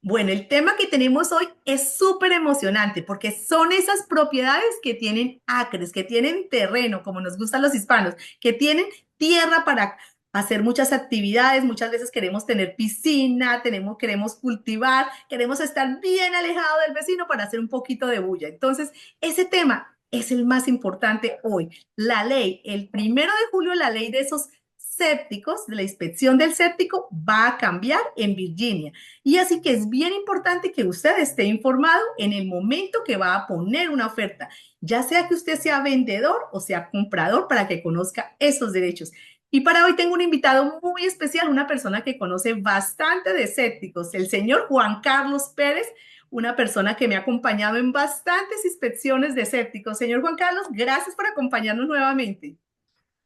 Bueno, el tema que tenemos hoy es súper emocionante porque son esas propiedades que tienen acres, que tienen terreno, como nos gustan los hispanos, que tienen tierra para hacer muchas actividades. Muchas veces queremos tener piscina, queremos cultivar, queremos estar bien alejado del vecino para hacer un poquito de bulla. Entonces, ese tema es el más importante hoy. La ley, el 1 de julio, la ley de esos sépticos, de la inspección del séptico, va a cambiar en Virginia. Y así que es bien importante que usted esté informado en el momento que va a poner una oferta, ya sea que usted sea vendedor o sea comprador, para que conozca esos derechos. Y para hoy tengo un invitado muy especial, una persona que conoce bastante de escépticos, el señor Juan Carlos Pérez, una persona que me ha acompañado en bastantes inspecciones de escépticos. Señor Juan Carlos, gracias por acompañarnos nuevamente.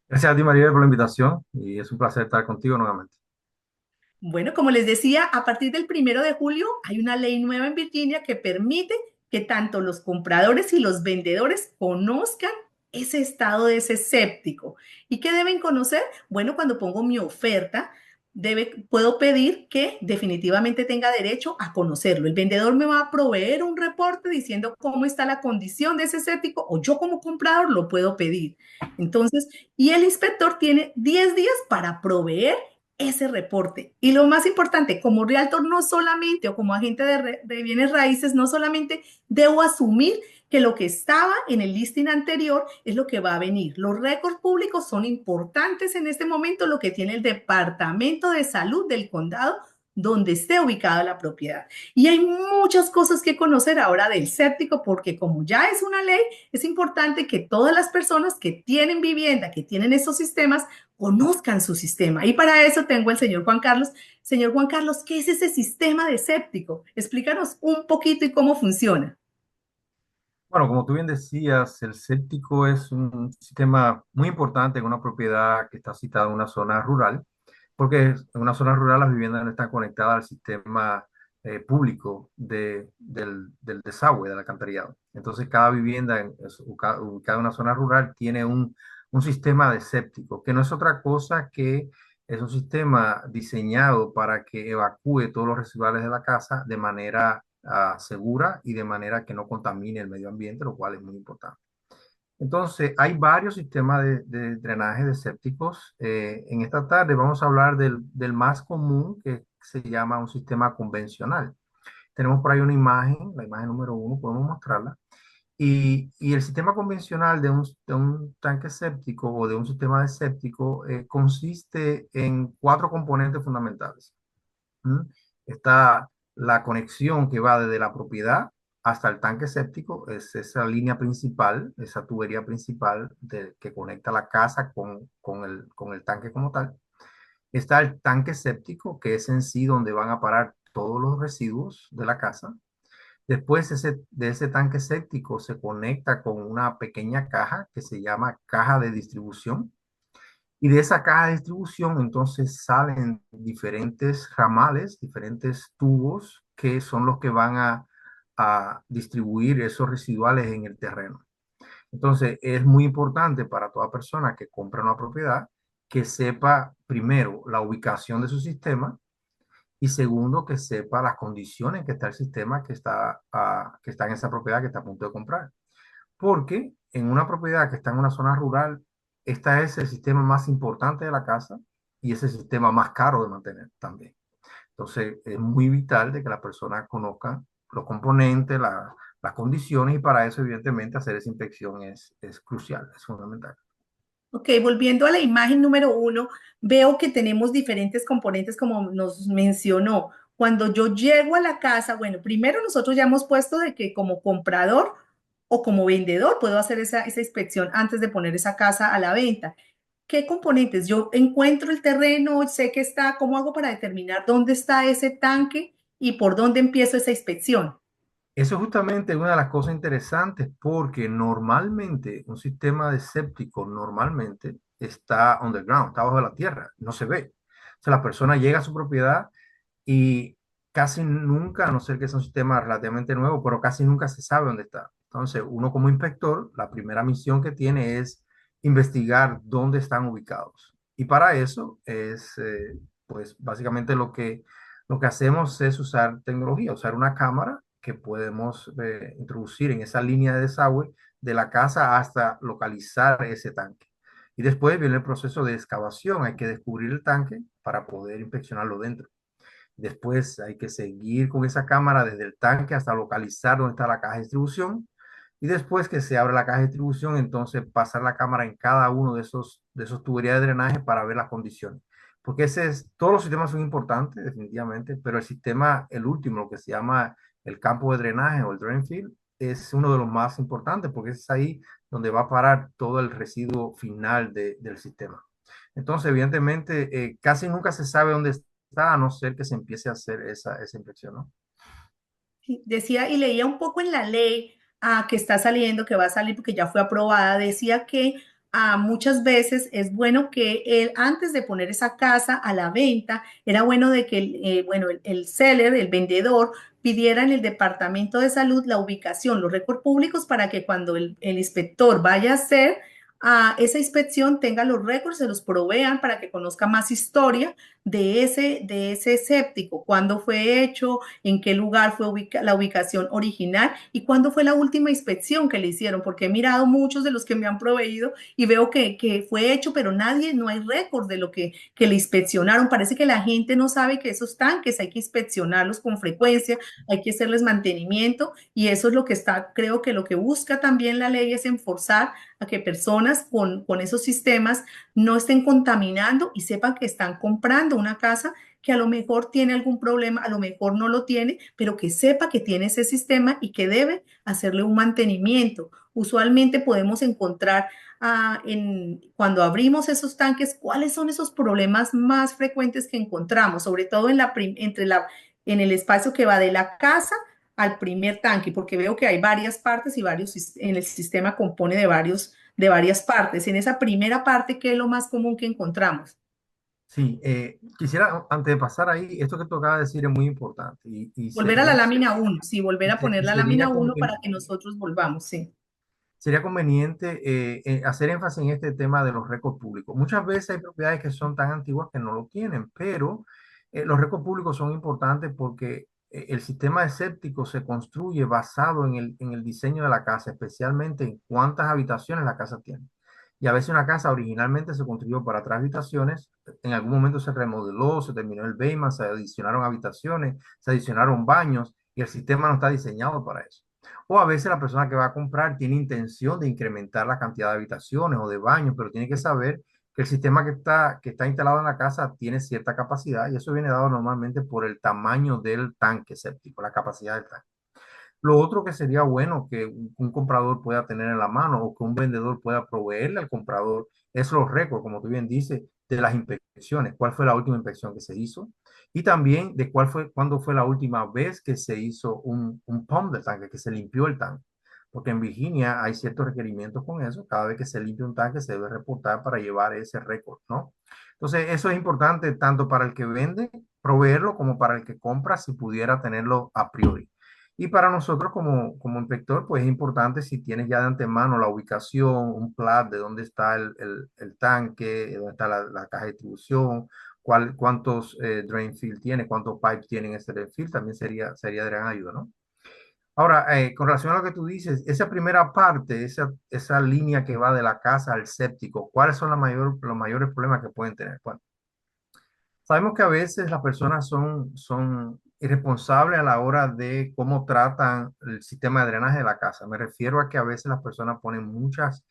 Gracias a ti, María, por la invitación y es un placer estar contigo nuevamente. Bueno, como les decía, a partir del 1 de julio hay una ley nueva en Virginia que permite que tanto los compradores y los vendedores conozcan ese estado de ese escéptico. ¿Y qué deben conocer? Bueno, cuando pongo mi oferta, puedo pedir que definitivamente tenga derecho a conocerlo. El vendedor me va a proveer un reporte diciendo cómo está la condición de ese escéptico, o yo como comprador lo puedo pedir. Entonces, y el inspector tiene 10 días para proveer ese reporte. Y lo más importante, como realtor no solamente, o como agente de bienes raíces, no solamente debo asumir que lo que estaba en el listing anterior es lo que va a venir. Los récords públicos son importantes en este momento, lo que tiene el Departamento de Salud del condado donde esté ubicada la propiedad. Y hay muchas cosas que conocer ahora del séptico, porque como ya es una ley, es importante que todas las personas que tienen vivienda, que tienen esos sistemas, conozcan su sistema. Y para eso tengo el señor Juan Carlos. Señor Juan Carlos, ¿qué es ese sistema de séptico? Explícanos un poquito y cómo funciona. Bueno, como tú bien decías, el séptico es un sistema muy importante en una propiedad que está situada en una zona rural, porque en una zona rural las viviendas no están conectadas al sistema público del desagüe, del alcantarillado. Entonces, cada vivienda ubicada en una zona rural tiene un sistema de séptico, que no es otra cosa que es un sistema diseñado para que evacúe todos los residuales de la casa de manera segura y de manera que no contamine el medio ambiente, lo cual es muy importante. Entonces, hay varios sistemas de drenaje de sépticos. En esta tarde vamos a hablar del más común, que se llama un sistema convencional. Tenemos por ahí una imagen, la imagen número 1, podemos mostrarla. Y el sistema convencional de un tanque séptico o de un sistema de séptico consiste en cuatro componentes fundamentales. ¿Mm? Está la conexión que va desde la propiedad hasta el tanque séptico, es esa línea principal, esa tubería principal que conecta la casa con el tanque como tal. Está el tanque séptico, que es en sí donde van a parar todos los residuos de la casa. Después de ese tanque séptico se conecta con una pequeña caja que se llama caja de distribución, y de esa caja de distribución entonces salen diferentes ramales, diferentes tubos que son los que van a distribuir esos residuales en el terreno. Entonces es muy importante para toda persona que compra una propiedad que sepa primero la ubicación de su sistema y segundo que sepa las condiciones que está el sistema que está en esa propiedad que está a punto de comprar. Porque en una propiedad que está en una zona rural, este es el sistema más importante de la casa y es el sistema más caro de mantener también. Entonces, es muy vital de que la persona conozca los componentes, las condiciones, y para eso, evidentemente, hacer esa inspección es crucial, es fundamental. Ok, volviendo a la imagen número 1, veo que tenemos diferentes componentes como nos mencionó. Cuando yo llego a la casa, bueno, primero nosotros ya hemos puesto de que como comprador o como vendedor puedo hacer esa inspección antes de poner esa casa a la venta. ¿Qué componentes? Yo encuentro el terreno, sé que está, ¿cómo hago para determinar dónde está ese tanque y por dónde empiezo esa inspección? Eso es justamente una de las cosas interesantes porque normalmente un sistema de séptico normalmente está underground, está bajo la tierra, no se ve. O sea, la persona llega a su propiedad y casi nunca, a no ser que es un sistema relativamente nuevo, pero casi nunca se sabe dónde está. Entonces, uno como inspector, la primera misión que tiene es investigar dónde están ubicados. Y para eso es, pues, básicamente lo que hacemos es usar tecnología, usar una cámara que podemos introducir en esa línea de desagüe de la casa hasta localizar ese tanque. Y después viene el proceso de excavación. Hay que descubrir el tanque para poder inspeccionarlo dentro. Después hay que seguir con esa cámara desde el tanque hasta localizar dónde está la caja de distribución. Y después que se abre la caja de distribución, entonces pasar la cámara en cada uno de esos tuberías de drenaje para ver las condiciones. Porque todos los sistemas son importantes, definitivamente, pero el sistema, el último, lo que se llama el campo de drenaje o el drain field, es uno de los más importantes porque es ahí donde va a parar todo el residuo final del sistema. Entonces, evidentemente, casi nunca se sabe dónde está, a no ser que se empiece a hacer esa inspección, ¿no? Sí, decía y leía un poco en la ley que está saliendo, que va a salir porque ya fue aprobada, decía que muchas veces es bueno que él, antes de poner esa casa a la venta, era bueno de que bueno, el seller, el vendedor, pidiera en el departamento de salud la ubicación, los récords públicos para que cuando el inspector vaya a hacer esa inspección tenga los récords, se los provean para que conozca más historia de ese escéptico, cuándo fue hecho, en qué lugar fue la ubicación original y cuándo fue la última inspección que le hicieron, porque he mirado muchos de los que me han proveído y veo que fue hecho, pero nadie, no hay récord de lo que le inspeccionaron. Parece que la gente no sabe que esos tanques hay que inspeccionarlos con frecuencia, hay que hacerles mantenimiento y eso es lo que está, creo que lo que busca también la ley es enforzar a que personas con esos sistemas no estén contaminando y sepan que están comprando una casa que a lo mejor tiene algún problema, a lo mejor no lo tiene, pero que sepa que tiene ese sistema y que debe hacerle un mantenimiento. Usualmente podemos encontrar cuando abrimos esos tanques cuáles son esos problemas más frecuentes que encontramos, sobre todo en el espacio que va de la casa al primer tanque, porque veo que hay varias partes y en el sistema compone de varias partes. En esa primera parte, ¿qué es lo más común que encontramos? Sí, quisiera, antes de pasar ahí, esto que tú acabas de decir es muy importante Volver a la lámina uno, sí, volver a poner y la lámina uno para que nosotros volvamos, sí. sería conveniente hacer énfasis en este tema de los récords públicos. Muchas veces hay propiedades que son tan antiguas que no lo tienen, pero los récords públicos son importantes porque el sistema de séptico se construye basado en el diseño de la casa, especialmente en cuántas habitaciones la casa tiene. Y a veces una casa originalmente se construyó para 3 habitaciones, en algún momento se remodeló, se terminó el basement, se adicionaron habitaciones, se adicionaron baños y el sistema no está diseñado para eso. O a veces la persona que va a comprar tiene intención de incrementar la cantidad de habitaciones o de baños, pero tiene que saber que el sistema que está instalado en la casa tiene cierta capacidad y eso viene dado normalmente por el tamaño del tanque séptico, la capacidad del tanque. Lo otro que sería bueno que un comprador pueda tener en la mano o que un vendedor pueda proveerle al comprador es los récords, como tú bien dices, de las inspecciones. ¿Cuál fue la última inspección que se hizo? Y también de cuándo fue la última vez que se hizo un pump de tanque, que se limpió el tanque. Porque en Virginia hay ciertos requerimientos con eso. Cada vez que se limpia un tanque se debe reportar para llevar ese récord, ¿no? Entonces, eso es importante tanto para el que vende, proveerlo, como para el que compra, si pudiera tenerlo a priori. Y para nosotros como inspector, pues es importante si tienes ya de antemano la ubicación, un plat de dónde está el tanque, dónde está la caja de distribución, cuántos drain field tiene, cuántos pipes tiene en ese drain field, también sería de gran ayuda, ¿no? Ahora, con relación a lo que tú dices, esa primera parte, esa línea que va de la casa al séptico, ¿cuáles son los mayores problemas que pueden tener? Bueno, sabemos que a veces las personas son irresponsables a la hora de cómo tratan el sistema de drenaje de la casa. Me refiero a que a veces las personas ponen muchas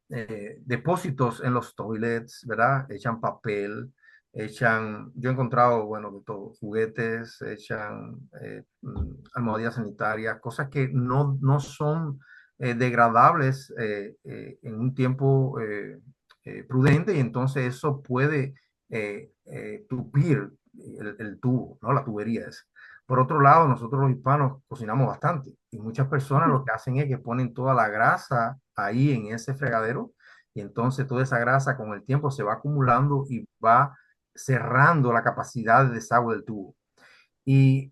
depósitos en los toilets, ¿verdad? Echan papel, yo he encontrado, bueno, de todo, juguetes, echan almohadillas sanitarias, cosas que no son degradables en un tiempo prudente y entonces eso puede tupir el tubo, ¿no? La tubería esa. Por otro lado, nosotros los hispanos cocinamos bastante y muchas personas lo que hacen es que ponen toda la grasa ahí en ese fregadero y entonces toda esa grasa con el tiempo se va acumulando y va cerrando la capacidad de desagüe del tubo. Y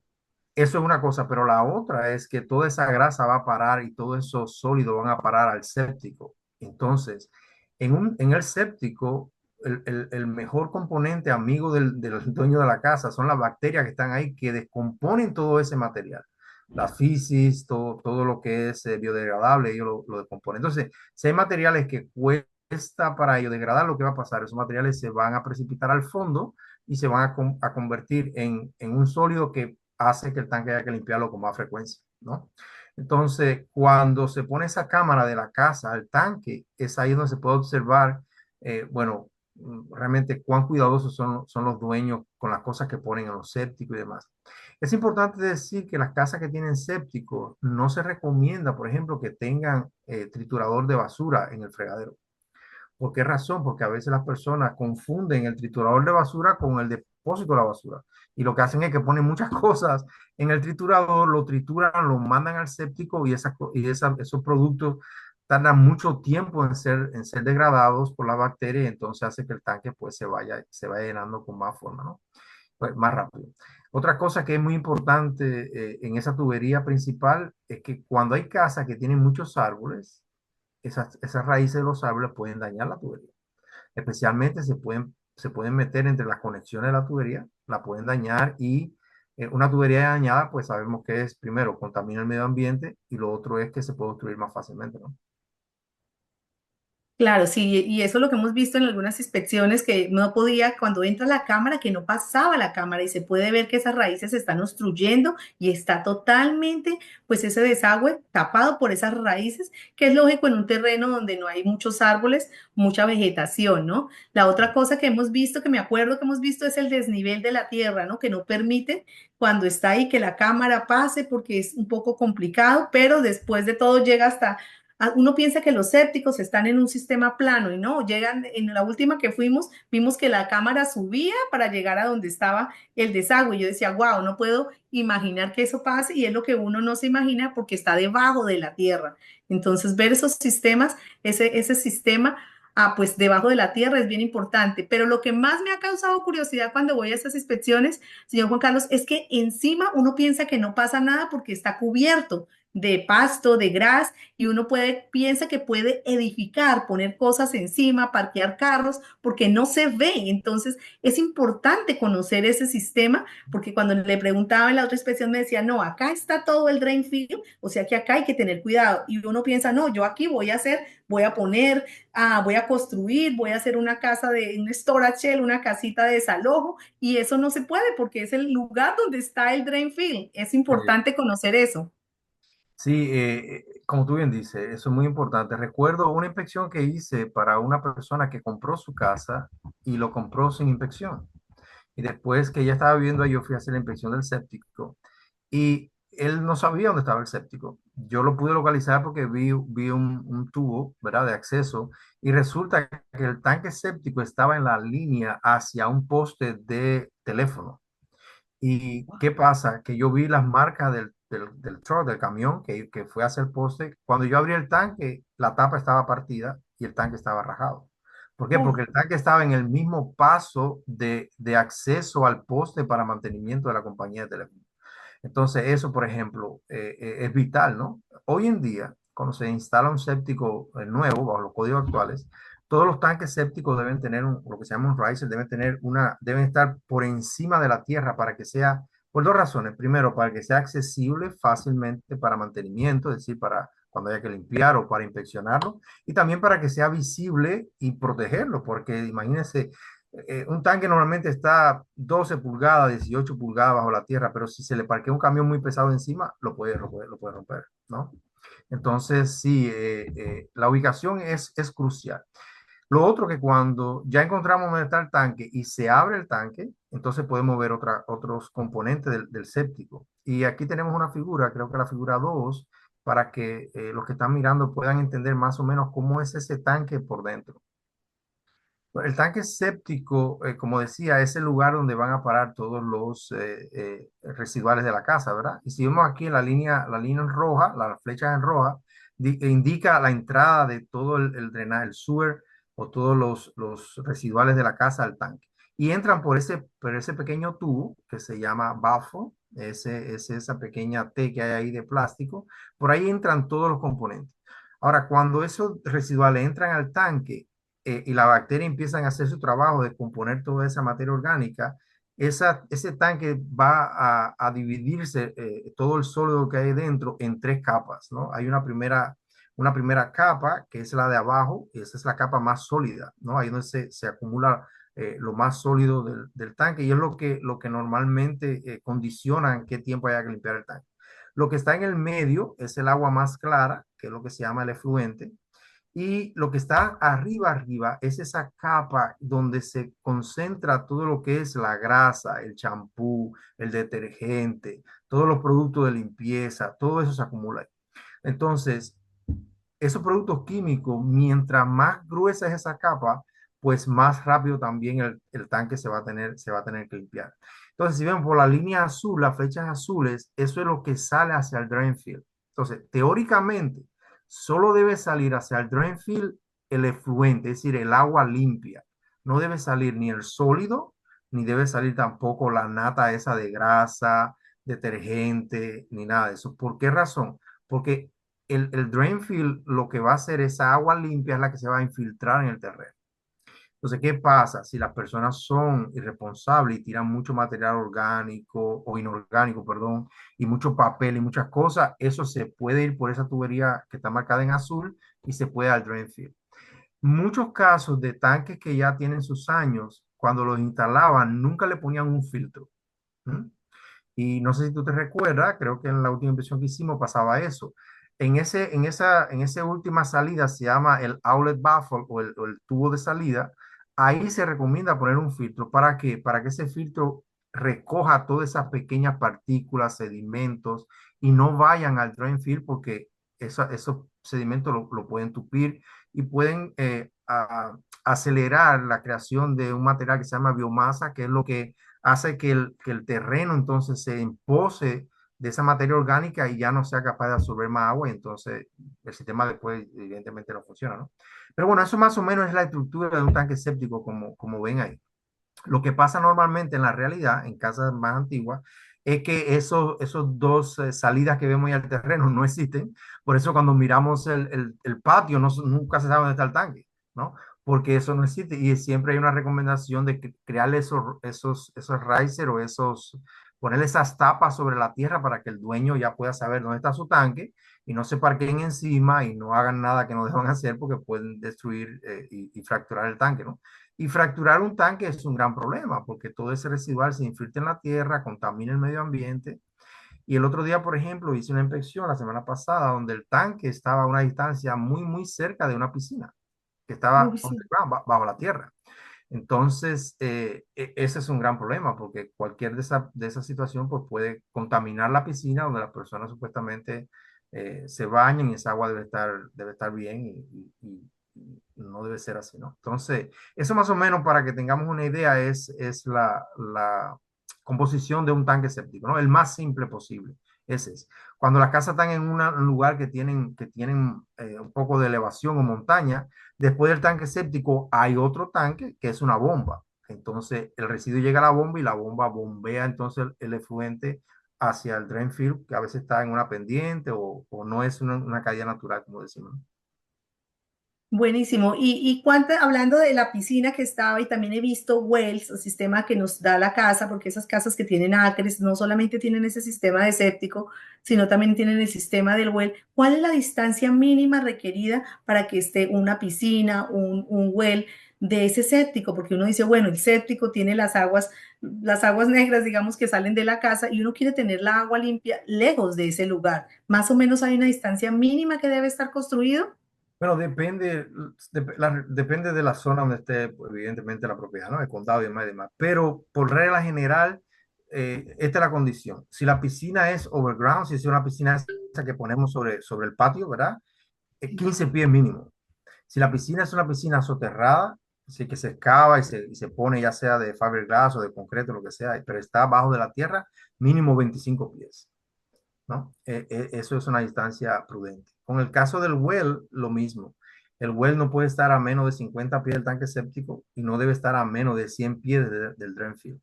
eso es una cosa, pero la otra es que toda esa grasa va a parar y todos esos sólidos van a parar al séptico. Entonces, en el séptico, el mejor componente amigo del dueño de la casa son las bacterias que están ahí que descomponen todo ese material. Las fisis, todo lo que es biodegradable, ellos lo descomponen. Entonces, si hay materiales que cuesta para ellos degradar, lo que va a pasar, esos materiales se van a precipitar al fondo y se van a convertir en un sólido que hace que el tanque haya que limpiarlo con más frecuencia, ¿no? Entonces, cuando se pone esa cámara de la casa al tanque, es ahí donde se puede observar, bueno, realmente cuán cuidadosos son los dueños con las cosas que ponen en los sépticos y demás. Es importante decir que las casas que tienen sépticos no se recomienda, por ejemplo, que tengan triturador de basura en el fregadero. ¿Por qué razón? Porque a veces las personas confunden el triturador de basura con el depósito de la basura. Y lo que hacen es que ponen muchas cosas en el triturador, lo trituran, lo mandan al séptico esos productos tardan mucho tiempo en ser degradados por la bacteria y entonces hace que el tanque pues se vaya llenando con más forma, ¿no? Pues, más rápido. Otra cosa que es muy importante en esa tubería principal es que cuando hay casas que tienen muchos árboles, esas raíces de los árboles pueden dañar la tubería. Especialmente se pueden meter entre las conexiones de la tubería, la pueden dañar y una tubería dañada, pues sabemos que es, primero, contamina el medio ambiente y lo otro es que se puede destruir más fácilmente, ¿no? Claro, sí, y eso es lo que hemos visto en algunas inspecciones, que no podía, cuando entra la cámara, que no pasaba la cámara y se puede ver que esas raíces se están obstruyendo y está totalmente, pues ese desagüe tapado por esas raíces, que es lógico en un terreno donde no hay muchos árboles, mucha vegetación, ¿no? La otra cosa que hemos visto, que me acuerdo que hemos visto, es el desnivel de la tierra, ¿no? Que no permite cuando está ahí que la cámara pase porque es un poco complicado, pero después de todo llega hasta uno piensa que los sépticos están en un sistema plano y no, llegan, en la última que fuimos, vimos que la cámara subía para llegar a donde estaba el desagüe. Y yo decía, wow, no puedo imaginar que eso pase y es lo que uno no se imagina porque está debajo de la tierra. Entonces, ver esos sistemas, ese sistema, pues debajo de la tierra es bien importante. Pero lo que más me ha causado curiosidad cuando voy a esas inspecciones, señor Juan Carlos, es que encima uno piensa que no pasa nada porque está cubierto de pasto, de gras, y uno piensa que puede edificar, poner cosas encima, parquear carros, porque no se ve. Entonces, es importante conocer ese sistema, porque cuando le preguntaba en la otra inspección me decía, no, acá está todo el drain field, o sea que acá hay que tener cuidado. Y uno piensa, no, yo aquí voy a poner, voy a construir, voy a hacer una casa un storage shell, una casita de desalojo, y eso no se puede porque es el lugar donde está el drain field. Es importante conocer eso. Sí, como tú bien dices, eso es muy importante. Recuerdo una inspección que hice para una persona que compró su casa y lo compró sin inspección. Y después que ya estaba viviendo ahí, yo fui a hacer la inspección del séptico y él no sabía dónde estaba el séptico. Yo lo pude localizar porque vi un tubo, ¿verdad?, de acceso y resulta que el tanque séptico estaba en la línea hacia un poste de teléfono. ¿Y qué pasa? Que yo vi las marcas del truck, del camión que fue a hacer poste. Cuando yo abrí el tanque, la tapa estaba partida y el tanque estaba rajado. ¿Por qué? Porque el tanque estaba en el mismo paso de acceso al poste para mantenimiento de la compañía de teléfono. Entonces, eso, por ejemplo, es vital, ¿no? Hoy en día, cuando se instala un séptico nuevo, bajo los códigos actuales, todos los tanques sépticos deben tener lo que se llama un riser, deben estar por encima de la tierra para que sea, por dos razones. Primero, para que sea accesible fácilmente para mantenimiento, es decir, para cuando haya que limpiar o para inspeccionarlo, y también para que sea visible y protegerlo, porque imagínense, un tanque normalmente está 12 pulgadas, 18 pulgadas bajo la tierra, pero si se le parquea un camión muy pesado encima, lo puede romper, ¿no? Entonces, sí, la ubicación es crucial. Lo otro que cuando ya encontramos dónde está el tanque y se abre el tanque, entonces podemos ver otros componentes del séptico. Y aquí tenemos una figura, creo que la figura 2, para que los que están mirando puedan entender más o menos cómo es ese tanque por dentro. El tanque séptico, como decía, es el lugar donde van a parar todos los residuales de la casa, ¿verdad? Y si vemos aquí la línea en roja, la flecha en roja, indica la entrada de todo el drenaje, el sewer o todos los residuales de la casa al tanque. Y entran por ese pequeño tubo que se llama baffle, esa pequeña T que hay ahí de plástico. Por ahí entran todos los componentes. Ahora, cuando esos residuales entran al tanque, y la bacteria empiezan a hacer su trabajo de componer toda esa materia orgánica, ese tanque va a dividirse, todo el sólido que hay dentro, en tres capas, ¿no? Hay una primera capa, que es la de abajo, y esa es la capa más sólida, ¿no? Ahí donde se acumula lo más sólido del tanque, y es lo que normalmente condiciona en qué tiempo haya que limpiar el tanque. Lo que está en el medio es el agua más clara, que es lo que se llama el efluente, y lo que está arriba es esa capa donde se concentra todo lo que es la grasa, el champú, el detergente, todos los productos de limpieza, todo eso se acumula ahí. Entonces, esos productos químicos, mientras más gruesa es esa capa, pues más rápido también el tanque se va a tener que limpiar. Entonces, si ven por la línea azul, las flechas azules, eso es lo que sale hacia el drain field. Entonces, teóricamente, solo debe salir hacia el drain field el efluente, es decir, el agua limpia. No debe salir ni el sólido, ni debe salir tampoco la nata esa de grasa, detergente, ni nada de eso. ¿Por qué razón? Porque el drain field lo que va a hacer, esa agua limpia es la que se va a infiltrar en el terreno. Entonces, ¿qué pasa? Si las personas son irresponsables y tiran mucho material orgánico o inorgánico, perdón, y mucho papel y muchas cosas, eso se puede ir por esa tubería que está marcada en azul y se puede al drain field. Muchos casos de tanques que ya tienen sus años, cuando los instalaban, nunca le ponían un filtro. ¿Mm? Y no sé si tú te recuerdas, creo que en la última inversión que hicimos pasaba eso. En esa última salida se llama el outlet baffle o el tubo de salida. Ahí se recomienda poner un filtro. ¿Para qué? Para que ese filtro recoja todas esas pequeñas partículas, sedimentos y no vayan al drain field porque esos sedimentos lo pueden tupir y pueden acelerar la creación de un material que se llama biomasa, que es lo que hace que el terreno entonces se empose de esa materia orgánica y ya no sea capaz de absorber más agua y entonces el sistema después evidentemente no funciona, ¿no? Pero bueno, eso más o menos es la estructura de un tanque séptico como ven ahí. Lo que pasa normalmente en la realidad, en casas más antiguas, es que esos dos salidas que vemos ahí al terreno no existen. Por eso cuando miramos el patio, no, nunca se sabe dónde está el tanque, ¿no? Porque eso no existe y siempre hay una recomendación de crear esos riser o ponerle esas tapas sobre la tierra para que el dueño ya pueda saber dónde está su tanque y no se parqueen encima y no hagan nada que no deban hacer porque pueden destruir y fracturar el tanque, ¿no? Y fracturar un tanque es un gran problema porque todo ese residual se infiltra en la tierra, contamina el medio ambiente. Y el otro día, por ejemplo, hice una inspección la semana pasada donde el tanque estaba a una distancia muy cerca de una piscina que estaba Uy, sí. underground, bajo la tierra. Entonces, ese es un gran problema porque cualquier de esa situación pues, puede contaminar la piscina donde las personas supuestamente se bañan y esa agua debe estar bien y no debe ser así, ¿no? Entonces, eso más o menos para que tengamos una idea es la composición de un tanque séptico, ¿no? El más simple posible. Ese es. Cuando las casas están en un lugar que tienen un poco de elevación o montaña, después del tanque séptico hay otro tanque que es una bomba. Entonces el residuo llega a la bomba y la bomba bombea entonces el efluente hacia el drain field, que a veces está en una pendiente o no es una caída natural, como decimos. Buenísimo. Hablando de la piscina que estaba, y también he visto wells, el sistema que nos da la casa, porque esas casas que tienen acres no solamente tienen ese sistema de séptico, sino también tienen el sistema del well. ¿Cuál es la distancia mínima requerida para que esté una piscina, un well de ese séptico? Porque uno dice, bueno, el séptico tiene las aguas negras, digamos, que salen de la casa y uno quiere tener la agua limpia lejos de ese lugar. Más o menos hay una distancia mínima que debe estar construido. Bueno, depende de la zona donde esté, pues, evidentemente, la propiedad, ¿no? El condado y demás y demás. Pero por regla general, esta es la condición. Si la piscina es overground, si es una piscina esa que ponemos sobre el patio, ¿verdad? 15 pies mínimo. Si la piscina es una piscina soterrada, así que se excava y se pone ya sea de fiberglass o de concreto, lo que sea, pero está abajo de la tierra, mínimo 25 pies, ¿no? Eso es una distancia prudente. Con el caso del well, lo mismo. El well no puede estar a menos de 50 pies del tanque séptico y no debe estar a menos de 100 pies del drain field.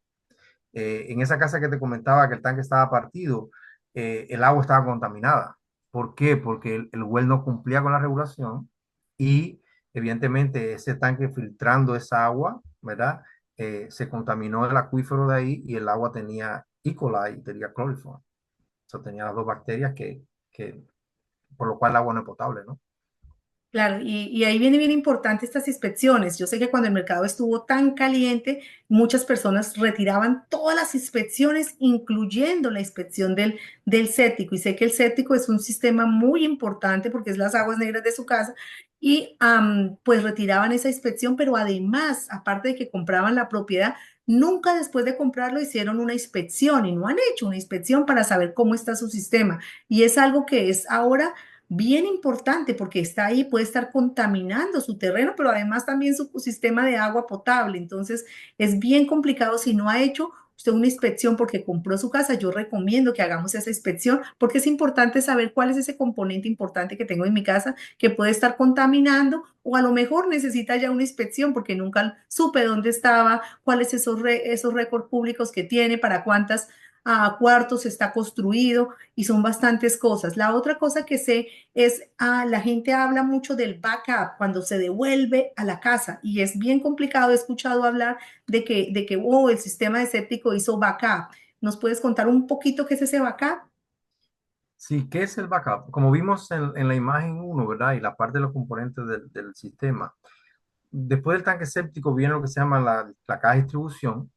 En esa casa que te comentaba que el tanque estaba partido, el agua estaba contaminada. ¿Por qué? Porque el well no cumplía con la regulación y evidentemente ese tanque filtrando esa agua, ¿verdad? Se contaminó el acuífero de ahí y el agua tenía E. coli y tenía cloriform. Eso tenía las dos bacterias que por lo cual el agua no es potable, ¿no? Claro, y ahí viene bien importante estas inspecciones. Yo sé que cuando el mercado estuvo tan caliente, muchas personas retiraban todas las inspecciones, incluyendo la inspección del séptico. Y sé que el séptico es un sistema muy importante porque es las aguas negras de su casa. Y pues retiraban esa inspección, pero además, aparte de que compraban la propiedad, nunca después de comprarlo hicieron una inspección y no han hecho una inspección para saber cómo está su sistema. Y es algo que es ahora bien importante porque está ahí, puede estar contaminando su terreno, pero además también su sistema de agua potable. Entonces, es bien complicado si no ha hecho usted una inspección porque compró su casa. Yo recomiendo que hagamos esa inspección porque es importante saber cuál es ese componente importante que tengo en mi casa que puede estar contaminando o a lo mejor necesita ya una inspección porque nunca supe dónde estaba, cuáles esos récords públicos que tiene, para cuántas cuartos está construido y son bastantes cosas. La otra cosa que sé es, la gente habla mucho del backup cuando se devuelve a la casa y es bien complicado. He escuchado hablar de que oh, el sistema de séptico hizo backup. ¿Nos puedes contar un poquito qué es ese backup? Sí, ¿qué es el backup? Como vimos en la imagen uno, ¿verdad? Y la parte de los componentes del sistema. Después del tanque séptico viene lo que se llama la caja de distribución,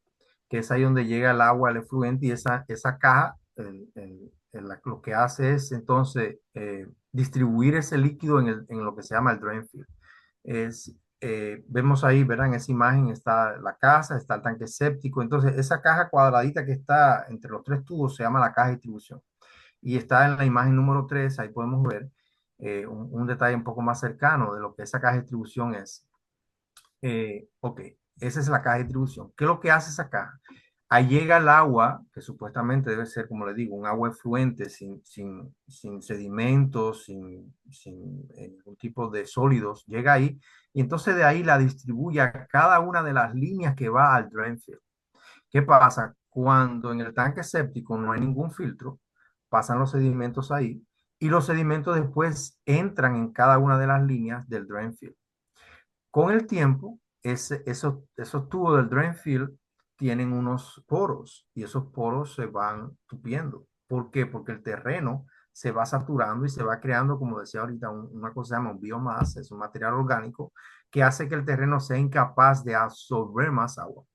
que es ahí donde llega el agua, el efluente, y esa caja lo que hace es entonces distribuir ese líquido en lo que se llama el drain field. Vemos ahí, ¿verdad? En esa imagen está la casa, está el tanque séptico. Entonces, esa caja cuadradita que está entre los tres tubos se llama la caja de distribución. Y está en la imagen número 3, ahí podemos ver un detalle un poco más cercano de lo que esa caja de distribución es. Ok, esa es la caja de distribución. ¿Qué es lo que hace esa caja? Ahí llega el agua, que supuestamente debe ser, como le digo, un agua efluente, sin sedimentos, sin ningún tipo de sólidos, llega ahí y entonces de ahí la distribuye a cada una de las líneas que va al drain field. ¿Qué pasa? Cuando en el tanque séptico no hay ningún filtro, pasan los sedimentos ahí y los sedimentos después entran en cada una de las líneas del drain field. Con el tiempo, esos tubos del drain field tienen unos poros y esos poros se van tupiendo. ¿Por qué? Porque el terreno se va saturando y se va creando, como decía ahorita, una cosa que se llama un biomasa, es un material orgánico que hace que el terreno sea incapaz de absorber más agua.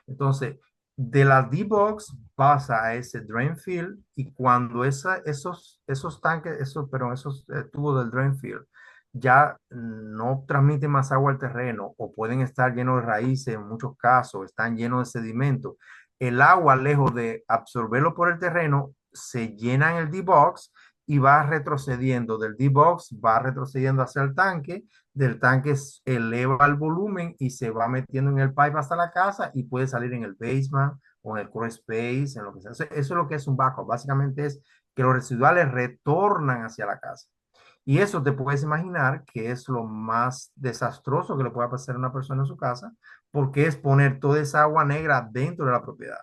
Entonces, de la D-Box pasa a ese drain field y cuando esos tanques, esos tubos del drain field ya no transmiten más agua al terreno o pueden estar llenos de raíces en muchos casos, están llenos de sedimento, el agua, lejos de absorberlo por el terreno, se llena en el D-Box y va retrocediendo del D-Box, va retrocediendo hacia el tanque, del tanque eleva el volumen y se va metiendo en el pipe hasta la casa y puede salir en el basement o en el core space, en lo que sea. Eso es lo que es un backup. Básicamente es que los residuales retornan hacia la casa. Y eso te puedes imaginar que es lo más desastroso que le pueda pasar a una persona en su casa, porque es poner toda esa agua negra dentro de la propiedad.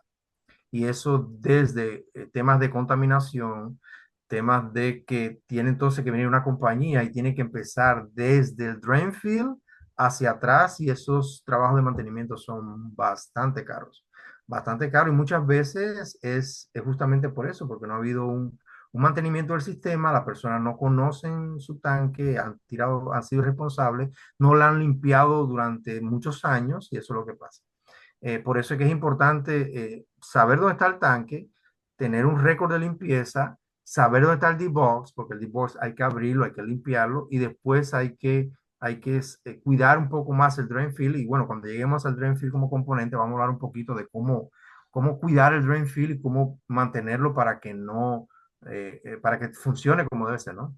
Y eso desde temas de contaminación, temas de que tiene entonces que venir una compañía y tiene que empezar desde el drain field hacia atrás y esos trabajos de mantenimiento son bastante caros y muchas veces es justamente por eso, porque no ha habido un mantenimiento del sistema, las personas no conocen su tanque, han sido responsables, no la han limpiado durante muchos años y eso es lo que pasa. Por eso es que es importante saber dónde está el tanque, tener un récord de limpieza, saber dónde está el D-Box, porque el D-Box hay que abrirlo, hay que limpiarlo y después hay que cuidar un poco más el drain field. Y bueno, cuando lleguemos al drain field como componente, vamos a hablar un poquito de cómo cuidar el drain field y cómo mantenerlo para que no, para que funcione como debe ser, ¿no?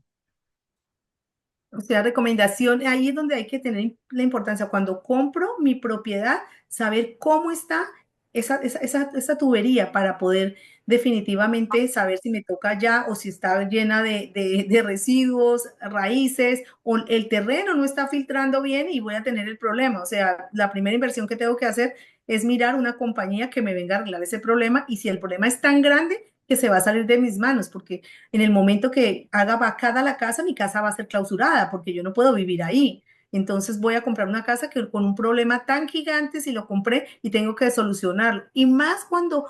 O sea, recomendación, ahí es donde hay que tener la importancia. Cuando compro mi propiedad, saber cómo está esa tubería para poder definitivamente saber si me toca ya o si está llena de residuos, raíces, o el terreno no está filtrando bien y voy a tener el problema. O sea, la primera inversión que tengo que hacer es mirar una compañía que me venga a arreglar ese problema y si el problema es tan grande que se va a salir de mis manos, porque en el momento que haga vacada la casa, mi casa va a ser clausurada porque yo no puedo vivir ahí. Entonces voy a comprar una casa que con un problema tan gigante si lo compré y tengo que solucionarlo. Y más cuando,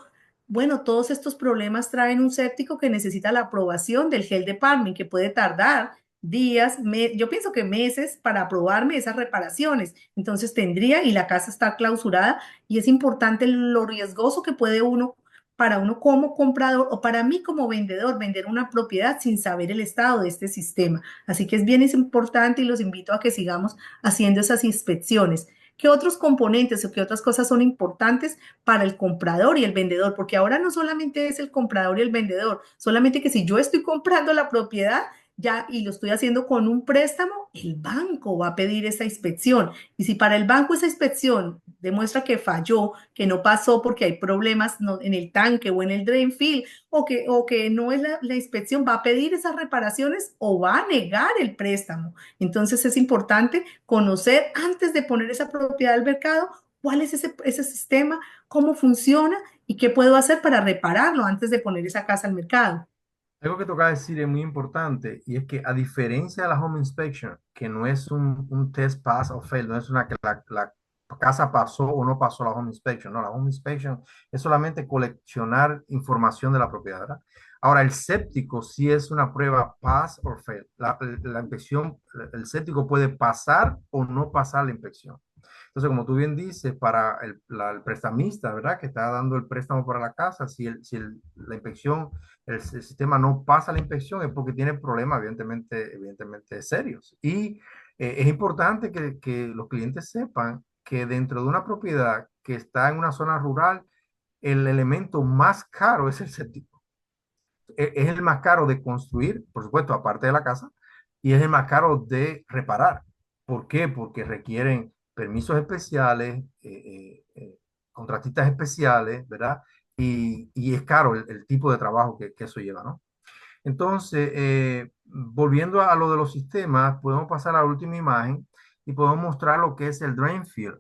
bueno, todos estos problemas traen un séptico que necesita la aprobación del Health Department, que puede tardar días, yo pienso que meses para aprobarme esas reparaciones. Entonces tendría y la casa está clausurada y es importante lo riesgoso que puede uno, para uno como comprador o para mí como vendedor, vender una propiedad sin saber el estado de este sistema. Así que es bien es importante y los invito a que sigamos haciendo esas inspecciones. ¿Qué otros componentes o qué otras cosas son importantes para el comprador y el vendedor? Porque ahora no solamente es el comprador y el vendedor, solamente que si yo estoy comprando la propiedad, ya y lo estoy haciendo con un préstamo, el banco va a pedir esa inspección. Y si para el banco esa inspección demuestra que falló, que no pasó porque hay problemas en el tanque o en el drain field, o que no es la inspección, va a pedir esas reparaciones o va a negar el préstamo. Entonces es importante conocer antes de poner esa propiedad al mercado cuál es ese sistema, cómo funciona y qué puedo hacer para repararlo antes de poner esa casa al mercado. Algo que toca decir es muy importante y es que a diferencia de la home inspection, que no es un test pass o fail, no es una que la casa pasó o no pasó la home inspection, no, la home inspection es solamente coleccionar información de la propiedad, ¿verdad? Ahora, el séptico sí es una prueba pass o fail. La inspección, el séptico puede pasar o no pasar la inspección. Entonces, como tú bien dices, para el prestamista, ¿verdad? Que está dando el préstamo para la casa, la inspección, el sistema no pasa la inspección es porque tiene problemas evidentemente serios. Y es importante que los clientes sepan que dentro de una propiedad que está en una zona rural, el elemento más caro es el séptico. Es el más caro de construir, por supuesto, aparte de la casa, y es el más caro de reparar. ¿Por qué? Porque requieren permisos especiales, contratistas especiales, ¿verdad? Y es caro el tipo de trabajo que eso lleva, ¿no? Entonces, volviendo a lo de los sistemas, podemos pasar a la última imagen y podemos mostrar lo que es el drain field.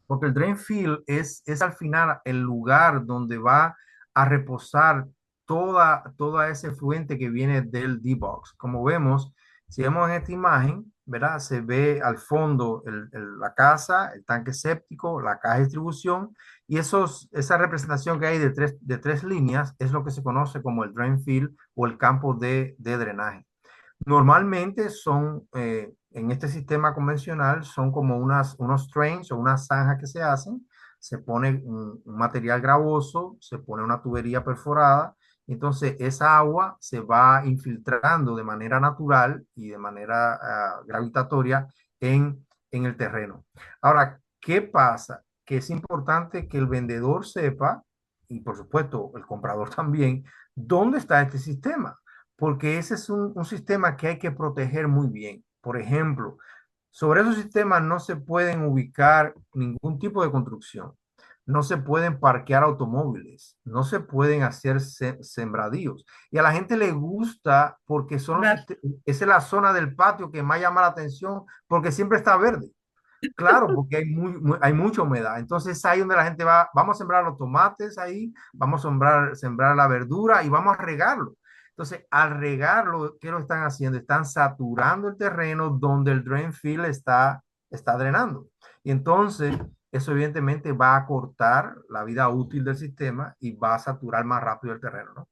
Porque el drain field es al final el lugar donde va a reposar toda ese fluente que viene del D-Box. Como vemos, si vemos en esta imagen, ¿verdad? Se ve al fondo la casa, el tanque séptico, la caja de distribución y esa representación que hay de tres líneas es lo que se conoce como el drain field o el campo de drenaje. Normalmente en este sistema convencional, son como unos trains o unas zanjas que se hacen, se pone un material gravoso, se pone una tubería perforada, entonces esa agua se va infiltrando de manera natural y de manera gravitatoria en el terreno. Ahora, ¿qué pasa? Que es importante que el vendedor sepa, y por supuesto el comprador también, dónde está este sistema porque ese es un sistema que hay que proteger muy bien. Por ejemplo, sobre esos sistemas no se pueden ubicar ningún tipo de construcción, no se pueden parquear automóviles, no se pueden hacer sembradíos. Y a la gente le gusta porque esa es la zona del patio que más llama la atención porque siempre está verde. Claro, porque hay mucha humedad. Entonces ahí donde la gente va, vamos a sembrar los tomates ahí, vamos a sembrar la verdura y vamos a regarlo. Entonces, al regarlo, ¿qué lo están haciendo? Están saturando el terreno donde el drain field está drenando. Y entonces, eso evidentemente va a cortar la vida útil del sistema y va a saturar más rápido el terreno, ¿no?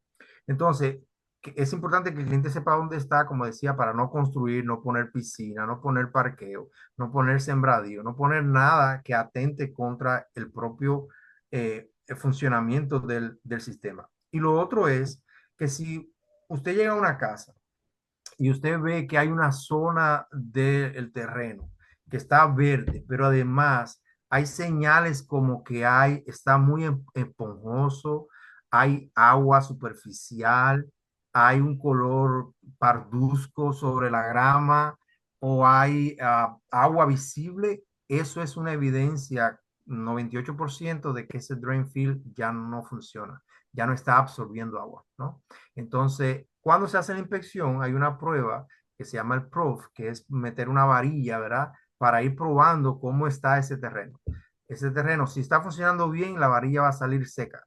Entonces, es importante que el cliente sepa dónde está, como decía, para no construir, no poner piscina, no poner parqueo, no poner sembradío, no poner nada que atente contra el propio el funcionamiento del sistema. Y lo otro es que si usted llega a una casa y usted ve que hay una zona del terreno que está verde, pero además hay señales como que está muy esponjoso, hay agua superficial, hay un color parduzco sobre la grama o hay agua visible, eso es una evidencia 98% de que ese drain field ya no funciona, ya no está absorbiendo agua, ¿no? Entonces, cuando se hace la inspección, hay una prueba que se llama el PROF, que es meter una varilla, ¿verdad? Para ir probando cómo está ese terreno. Ese terreno, si está funcionando bien, la varilla va a salir seca.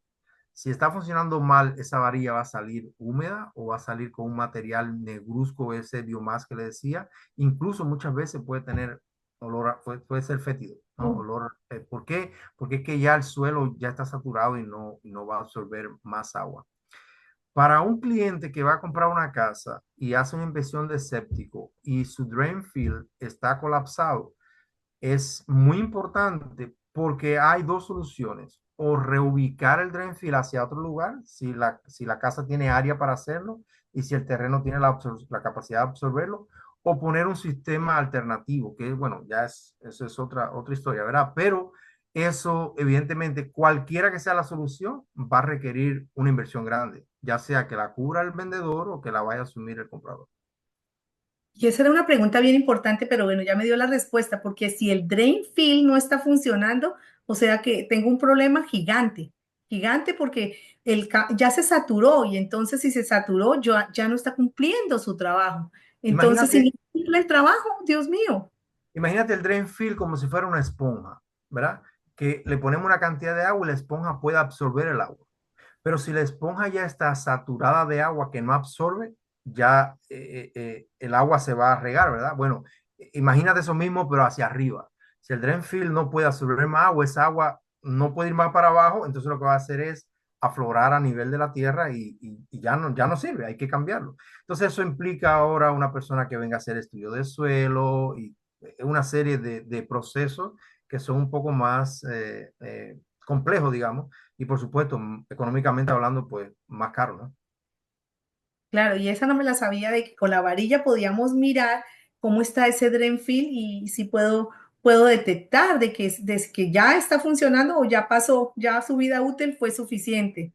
Si está funcionando mal, esa varilla va a salir húmeda o va a salir con un material negruzco, ese biomás que le decía. Incluso muchas veces puede tener olor, puede ser fétido, ¿no? Olor, ¿por qué? Porque es que ya el suelo ya está saturado y no va a absorber más agua. Para un cliente que va a comprar una casa y hace una inspección de séptico y su drain field está colapsado, es muy importante porque hay dos soluciones. O reubicar el drain field hacia otro lugar, si la casa tiene área para hacerlo y si el terreno tiene la capacidad de absorberlo, o poner un sistema alternativo, que bueno, eso es otra historia, ¿verdad? Pero eso, evidentemente, cualquiera que sea la solución, va a requerir una inversión grande, ya sea que la cubra el vendedor o que la vaya a asumir el comprador. Y esa era una pregunta bien importante, pero bueno, ya me dio la respuesta, porque si el drain field no está funcionando, o sea que tengo un problema gigante, gigante porque ya se saturó y entonces si se saturó, ya no está cumpliendo su trabajo. Entonces, si no Imagínate cumple el trabajo, Dios mío. Imagínate el drain field como si fuera una esponja, ¿verdad? Que le ponemos una cantidad de agua y la esponja puede absorber el agua. Pero si la esponja ya está saturada de agua que no absorbe, ya el agua se va a regar, ¿verdad? Bueno, imagínate eso mismo, pero hacia arriba. Si el drain field no puede absorber más agua, esa agua no puede ir más para abajo, entonces lo que va a hacer es aflorar a nivel de la tierra y ya no sirve, hay que cambiarlo. Entonces eso implica ahora una persona que venga a hacer estudio de suelo y una serie de procesos que son un poco más complejos, digamos, y por supuesto, económicamente hablando, pues más caro, ¿no? Claro, y esa no me la sabía de que con la varilla podíamos mirar cómo está ese drain field y si puedo detectar de que ya está funcionando o ya pasó, ya su vida útil fue suficiente.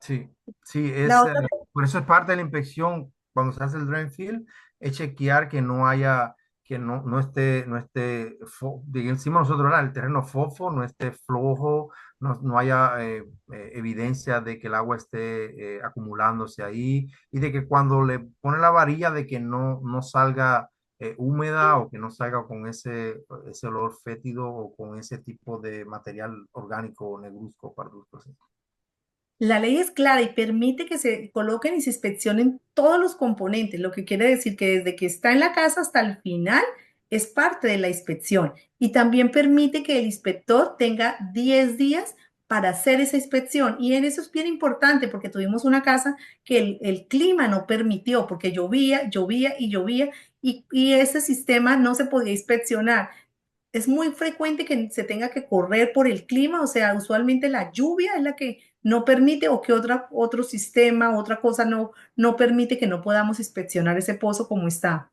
Sí, sí, La otra, por eso es parte de la inspección cuando se hace el drain field, es chequear que no haya, que no esté, decimos nosotros, ¿verdad? El terreno fofo, no esté flojo, no haya evidencia de que el agua esté acumulándose ahí y de que cuando le pone la varilla de que no salga húmeda o que no salga con ese olor fétido o con ese tipo de material orgánico negruzco, parduzco. ¿Sí? la ley es clara y permite que se coloquen y se inspeccionen todos los componentes, lo que quiere decir que desde que está en la casa hasta el final es parte de la inspección y también permite que el inspector tenga 10 días para hacer esa inspección. Y en eso es bien importante porque tuvimos una casa que el clima no permitió, porque llovía, llovía y llovía y ese sistema no se podía inspeccionar. Es muy frecuente que se tenga que correr por el clima, o sea, usualmente la lluvia es la que no permite o que otro sistema, otra cosa no permite que no podamos inspeccionar ese pozo como está.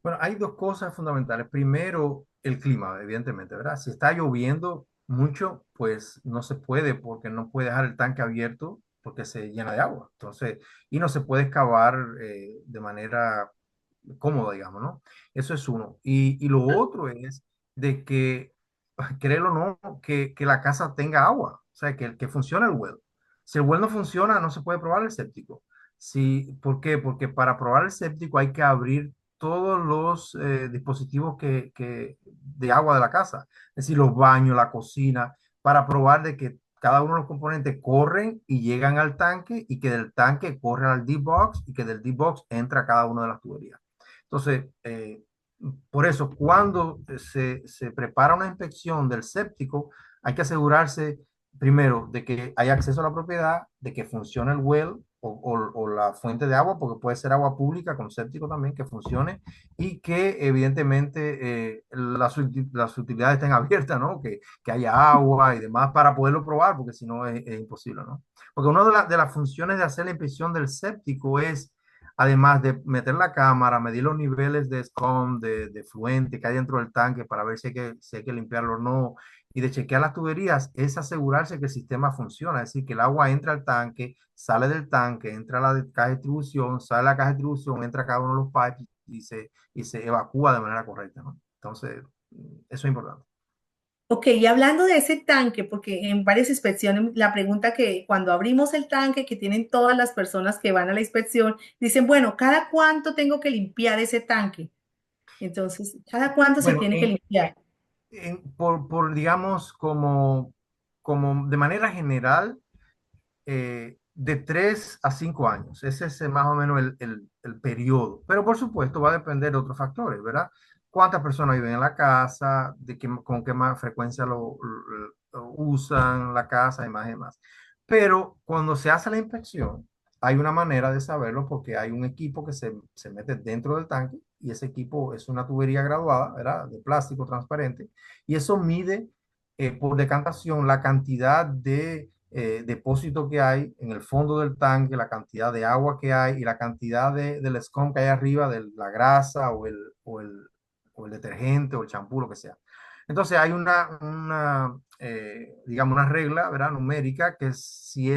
Bueno, hay dos cosas fundamentales. Primero, el clima, evidentemente, ¿verdad? Si está lloviendo mucho, pues no se puede porque no puede dejar el tanque abierto porque se llena de agua. Entonces, y no se puede excavar de manera cómoda, digamos, ¿no? Eso es uno. Y lo otro es de que, créelo o no, que la casa tenga agua, o sea, que funcione el well. Si el well no funciona, no se puede probar el séptico. Sí, ¿por qué? Porque para probar el séptico hay que abrir todos los dispositivos de agua de la casa, es decir, los baños, la cocina, para probar de que cada uno de los componentes corren y llegan al tanque y que del tanque corren al D-Box y que del D-Box entra cada una de las tuberías. Entonces, por eso, cuando se prepara una inspección del séptico, hay que asegurarse primero de que hay acceso a la propiedad, de que funcione el well o la fuente de agua, porque puede ser agua pública con séptico también, que funcione y que evidentemente las utilidades estén abiertas, ¿no? Que haya agua y demás para poderlo probar, porque si no es imposible, ¿no? Porque una de las funciones de hacer la inspección del séptico es además de meter la cámara, medir los niveles de scum, de fluente que hay dentro del tanque para ver si hay que limpiarlo o no, y de chequear las tuberías, es asegurarse que el sistema funciona, es decir, que el agua entra al tanque, sale del tanque, entra a la caja de distribución, sale a la caja de distribución, entra a cada uno de los pipes y se evacúa de manera correcta, ¿no? Entonces, eso es importante. Ok, y hablando de ese tanque, porque en varias inspecciones, la pregunta que cuando abrimos el tanque, que tienen todas las personas que van a la inspección, dicen, bueno, ¿cada cuánto tengo que limpiar ese tanque? Entonces, ¿cada cuánto se Bueno, tiene que limpiar? digamos, como de manera general, de 3 a 5 años. Ese es más o menos el periodo. Pero por supuesto va a depender de otros factores, ¿verdad? Cuántas personas viven en la casa, con qué más frecuencia lo usan la casa y más y más. Pero cuando se hace la inspección, hay una manera de saberlo porque hay un equipo que se mete dentro del tanque y ese equipo es una tubería graduada, ¿verdad? De plástico transparente y eso mide por decantación la cantidad de depósito que hay en el fondo del tanque, la cantidad de agua que hay y la cantidad del scum que hay arriba de la grasa o el detergente o el champú, lo que sea. Entonces hay digamos, una regla, ¿verdad? Numérica que si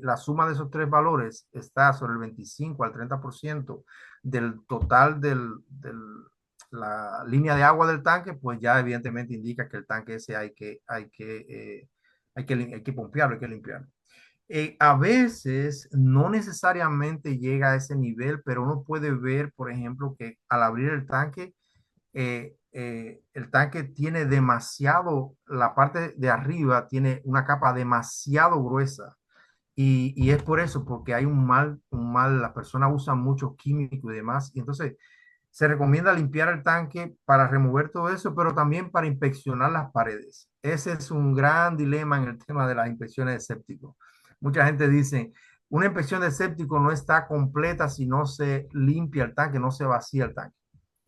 la suma de esos tres valores está sobre el 25 al 30% del total la línea de agua del tanque, pues ya evidentemente indica que el tanque ese hay que pompearlo, hay que limpiarlo. A veces no necesariamente llega a ese nivel, pero uno puede ver, por ejemplo, que al abrir el tanque tiene demasiado, la parte de arriba tiene una capa demasiado gruesa. Y es por eso, porque hay las personas usan muchos químicos y demás, y entonces se recomienda limpiar el tanque para remover todo eso, pero también para inspeccionar las paredes. Ese es un gran dilema en el tema de las inspecciones de séptico. Mucha gente dice, una inspección de séptico no está completa si no se limpia el tanque, no se vacía el tanque.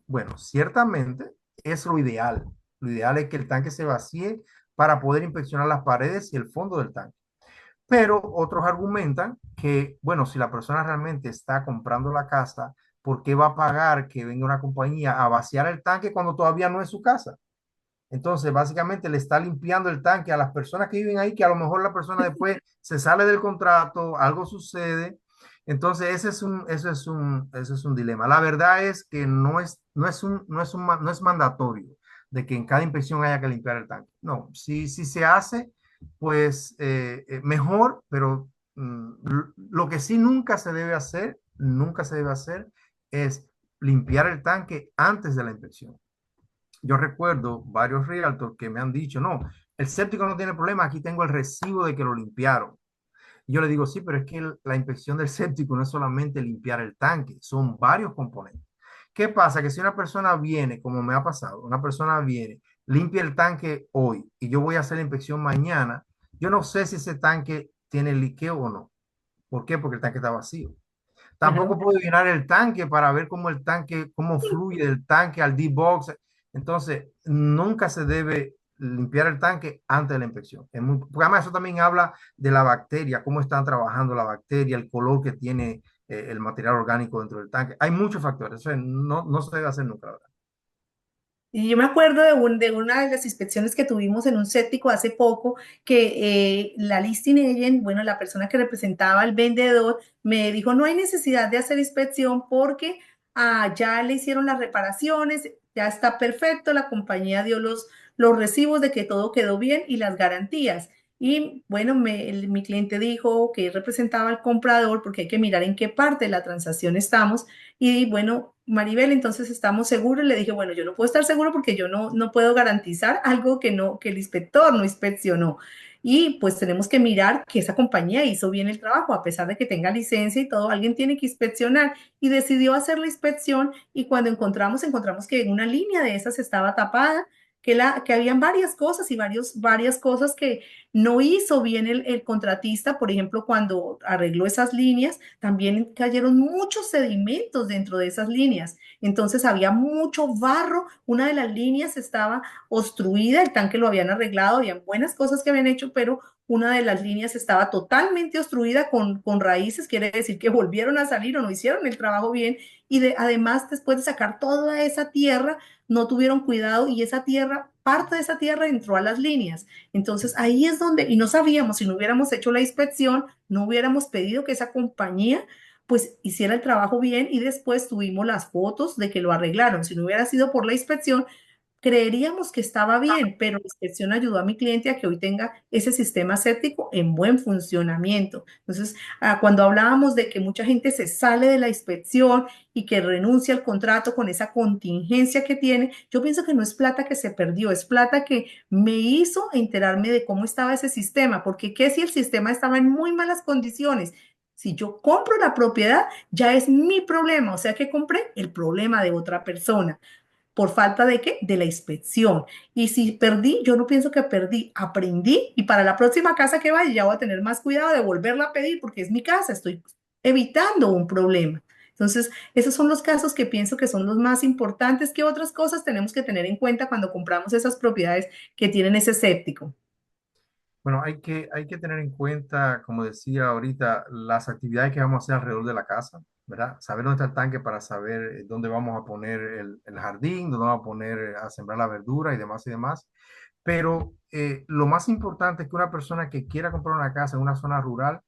Bueno, ciertamente es lo ideal. Lo ideal es que el tanque se vacíe para poder inspeccionar las paredes y el fondo del tanque. Pero otros argumentan que, bueno, si la persona realmente está comprando la casa, ¿por qué va a pagar que venga una compañía a vaciar el tanque cuando todavía no es su casa? Entonces, básicamente le está limpiando el tanque a las personas que viven ahí, que a lo mejor la persona después se sale del contrato, algo sucede. Entonces, ese es un dilema. La verdad es que no es mandatorio de que en cada inspección haya que limpiar el tanque. No, si se hace, pues mejor, pero lo que sí nunca se debe hacer es limpiar el tanque antes de la inspección. Yo recuerdo varios realtors que me han dicho, no, el séptico no tiene problema, aquí tengo el recibo de que lo limpiaron. Y yo le digo, sí, pero es que la inspección del séptico no es solamente limpiar el tanque, son varios componentes. ¿Qué pasa? Que si una persona viene, como me ha pasado, una persona viene, limpia el tanque hoy y yo voy a hacer la inspección mañana, yo no sé si ese tanque tiene liqueo o no. ¿Por qué? Porque el tanque está vacío. Claro. Tampoco puedo llenar el tanque para ver cómo fluye del tanque al D-box. Entonces, nunca se debe limpiar el tanque antes de la inspección. Porque además eso también habla de la bacteria, cómo están trabajando la bacteria, el color que tiene el material orgánico dentro del tanque. Hay muchos factores. O sea, no se debe hacer nunca, la verdad. Y yo me acuerdo de una de las inspecciones que tuvimos en un séptico hace poco, que la listing agent, bueno, la persona que representaba al vendedor, me dijo, no hay necesidad de hacer inspección porque ya le hicieron las reparaciones, ya está perfecto, la compañía dio los recibos de que todo quedó bien y las garantías. Y bueno, mi cliente dijo que representaba al comprador porque hay que mirar en qué parte de la transacción estamos. Y bueno, Maribel, entonces estamos seguros. Le dije, bueno, yo no puedo estar seguro porque yo no puedo garantizar algo que el inspector no inspeccionó. Y pues tenemos que mirar que esa compañía hizo bien el trabajo, a pesar de que tenga licencia y todo, alguien tiene que inspeccionar. Y decidió hacer la inspección y cuando encontramos que una línea de esas estaba tapada, que habían varias cosas y varias cosas que no hizo bien el contratista. Por ejemplo, cuando arregló esas líneas, también cayeron muchos sedimentos dentro de esas líneas. Entonces había mucho barro. Una de las líneas estaba obstruida, el tanque lo habían arreglado, habían buenas cosas que habían hecho, pero una de las líneas estaba totalmente obstruida con raíces, quiere decir que volvieron a salir o no hicieron el trabajo bien. Y además, después de sacar toda esa tierra, no tuvieron cuidado y esa tierra, parte de esa tierra entró a las líneas. Entonces ahí es donde, y no sabíamos, si no hubiéramos hecho la inspección, no hubiéramos pedido que esa compañía pues hiciera el trabajo bien y después tuvimos las fotos de que lo arreglaron. Si no hubiera sido por la inspección, creeríamos que estaba bien, pero la inspección ayudó a mi cliente a que hoy tenga ese sistema séptico en buen funcionamiento. Entonces, cuando hablábamos de que mucha gente se sale de la inspección y que renuncia al contrato con esa contingencia que tiene, yo pienso que no es plata que se perdió, es plata que me hizo enterarme de cómo estaba ese sistema, porque qué si el sistema estaba en muy malas condiciones. Si yo compro la propiedad, ya es mi problema, o sea que compré el problema de otra persona. ¿Por falta de qué? De la inspección. Y si perdí, yo no pienso que perdí, aprendí y para la próxima casa que vaya ya voy a tener más cuidado de volverla a pedir porque es mi casa, estoy evitando un problema. Entonces, esos son los casos que pienso que son los más importantes. ¿Qué otras cosas tenemos que tener en cuenta cuando compramos esas propiedades que tienen ese séptico? Bueno, hay que tener en cuenta, como decía ahorita, las actividades que vamos a hacer alrededor de la casa, ¿verdad? Saber dónde está el tanque para saber dónde vamos a poner el jardín, dónde vamos a poner a sembrar la verdura y demás y demás. Pero lo más importante es que una persona que quiera comprar una casa en una zona rural,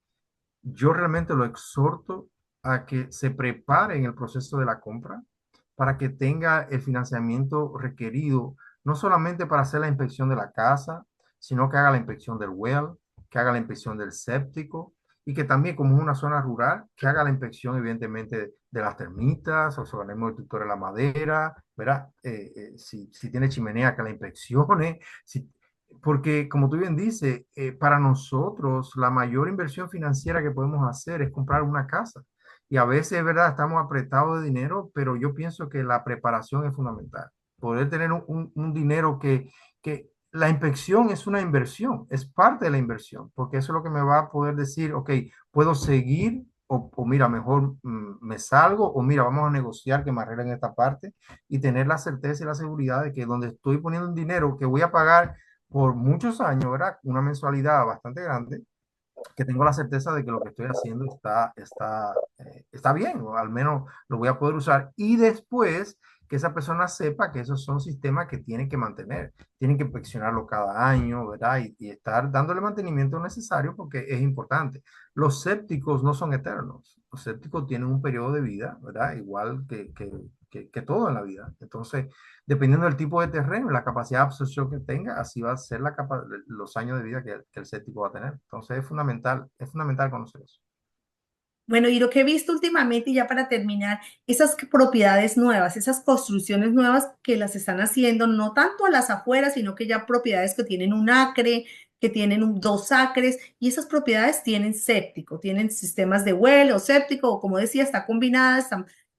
yo realmente lo exhorto a que se prepare en el proceso de la compra para que tenga el financiamiento requerido, no solamente para hacer la inspección de la casa, sino que haga la inspección del well, que haga la inspección del séptico y que también, como es una zona rural, que haga la inspección, evidentemente, de las termitas, los organismos destructores de la madera, ¿verdad? Si tiene chimenea, que la inspeccione. Porque, como tú bien dices, para nosotros la mayor inversión financiera que podemos hacer es comprar una casa. Y a veces, es verdad, estamos apretados de dinero, pero yo pienso que la preparación es fundamental. Poder tener un dinero que la inspección es una inversión, es parte de la inversión, porque eso es lo que me va a poder decir, ok, puedo seguir o mira, mejor me salgo o mira, vamos a negociar que me arreglen esta parte y tener la certeza y la seguridad de que donde estoy poniendo un dinero que voy a pagar por muchos años, ¿verdad? Una mensualidad bastante grande, que tengo la certeza de que lo que estoy haciendo está bien, o al menos lo voy a poder usar. Y después que esa persona sepa que esos son sistemas que tienen que mantener, tienen que inspeccionarlo cada año, ¿verdad? Y estar dándole mantenimiento necesario porque es importante. Los sépticos no son eternos, los sépticos tienen un periodo de vida, ¿verdad? Igual que todo en la vida. Entonces, dependiendo del tipo de terreno, la capacidad de absorción que tenga, así va a ser los años de vida que el séptico va a tener. Entonces es fundamental conocer eso. Bueno, y lo que he visto últimamente, y ya para terminar, esas propiedades nuevas, esas construcciones nuevas que las están haciendo, no tanto a las afueras, sino que ya propiedades que tienen un acre, que tienen dos acres, y esas propiedades tienen séptico, tienen sistemas de vuelo, séptico, o como decía, está combinada,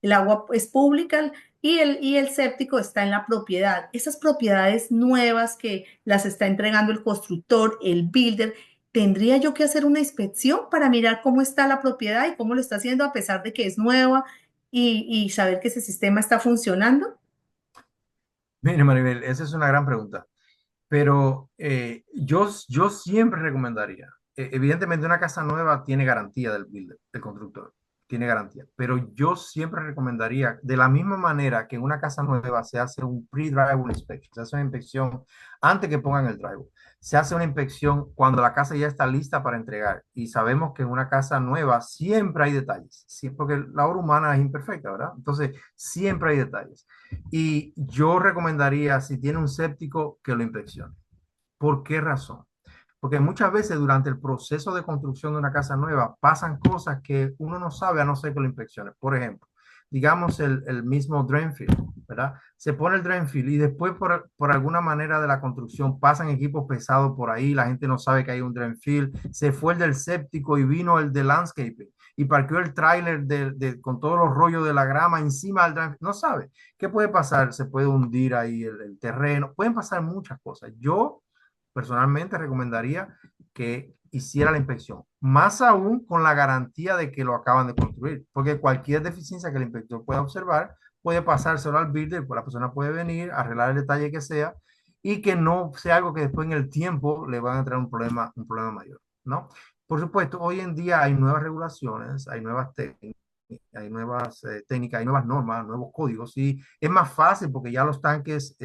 el agua es pública y el séptico está en la propiedad. Esas propiedades nuevas que las está entregando el constructor, el builder, ¿tendría yo que hacer una inspección para mirar cómo está la propiedad y cómo lo está haciendo a pesar de que es nueva y saber que ese sistema está funcionando? Mire, Maribel, esa es una gran pregunta. Pero yo siempre recomendaría, evidentemente una casa nueva tiene garantía del builder, del constructor, tiene garantía, pero yo siempre recomendaría, de la misma manera que en una casa nueva se hace un pre-drywall inspection, se hace una inspección antes que pongan el drywall, se hace una inspección cuando la casa ya está lista para entregar y sabemos que en una casa nueva siempre hay detalles, siempre, porque la obra humana es imperfecta, ¿verdad? Entonces siempre hay detalles. Y yo recomendaría, si tiene un séptico, que lo inspeccione. ¿Por qué razón? Porque muchas veces durante el proceso de construcción de una casa nueva pasan cosas que uno no sabe a no ser que lo inspeccione. Por ejemplo, digamos el mismo drain field, ¿verdad? Se pone el drain field y después por alguna manera de la construcción pasan equipos pesados por ahí, la gente no sabe que hay un drain field, se fue el del séptico y vino el de landscaping y parqueó el tráiler con todos los rollos de la grama encima del drain field. No sabe. ¿Qué puede pasar? Se puede hundir ahí el terreno, pueden pasar muchas cosas. Yo personalmente recomendaría que hiciera la inspección, más aún con la garantía de que lo acaban de construir, porque cualquier deficiencia que el inspector pueda observar puede pasárselo al builder, pues la persona puede venir, arreglar el detalle que sea y que no sea algo que después en el tiempo le van a traer un problema mayor, ¿no? Por supuesto, hoy en día hay nuevas regulaciones, hay nuevas técnicas, hay nuevas técnicas, hay nuevas normas, nuevos códigos y es más fácil porque ya los tanques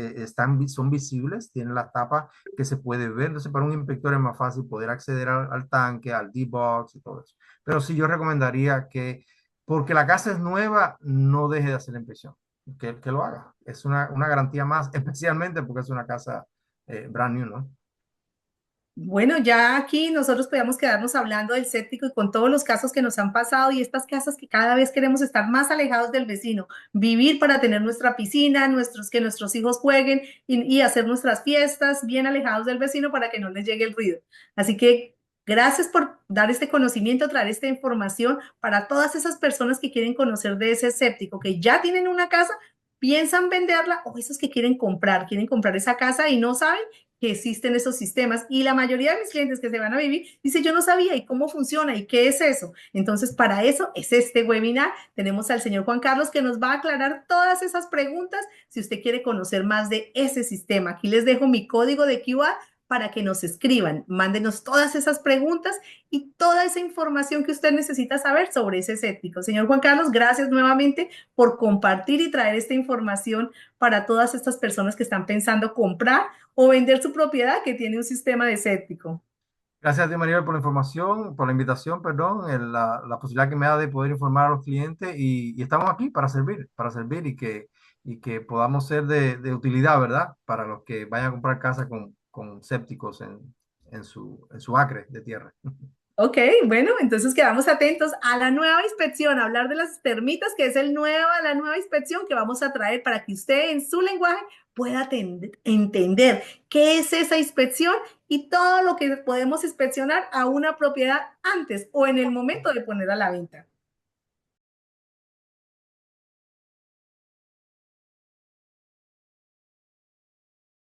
son visibles, tienen la tapa que se puede ver, entonces para un inspector es más fácil poder acceder al tanque, al D-Box y todo eso. Pero sí yo recomendaría que, porque la casa es nueva, no deje de hacer la inspección. que lo haga. Es una garantía más, especialmente porque es una casa brand new, ¿no? Bueno, ya aquí nosotros podíamos quedarnos hablando del séptico y con todos los casos que nos han pasado y estas casas que cada vez queremos estar más alejados del vecino, vivir para tener nuestra piscina, que nuestros hijos jueguen y hacer nuestras fiestas bien alejados del vecino para que no les llegue el ruido. Así que gracias por dar este conocimiento, traer esta información para todas esas personas que quieren conocer de ese escéptico, que ya tienen una casa, piensan venderla o esos que quieren comprar esa casa y no saben que existen esos sistemas y la mayoría de mis clientes que se van a vivir dice yo no sabía y cómo funciona y qué es eso. Entonces para eso es este webinar. Tenemos al señor Juan Carlos que nos va a aclarar todas esas preguntas si usted quiere conocer más de ese sistema. Aquí les dejo mi código de QR para que nos escriban, mándenos todas esas preguntas y toda esa información que usted necesita saber sobre ese escéptico. Señor Juan Carlos, gracias nuevamente por compartir y traer esta información para todas estas personas que están pensando comprar o vender su propiedad que tiene un sistema desértico. Gracias a ti, María, por la información, por la invitación, perdón, la posibilidad que me da de poder informar a los clientes y estamos aquí para servir y que podamos ser de utilidad, ¿verdad? Para los que vayan a comprar casa con sépticos en su acre de tierra. Ok, bueno, entonces quedamos atentos a la nueva inspección, a hablar de las termitas, que es la nueva inspección que vamos a traer para que usted en su lenguaje pueda entender qué es esa inspección y todo lo que podemos inspeccionar a una propiedad antes o en el momento de poner a la venta.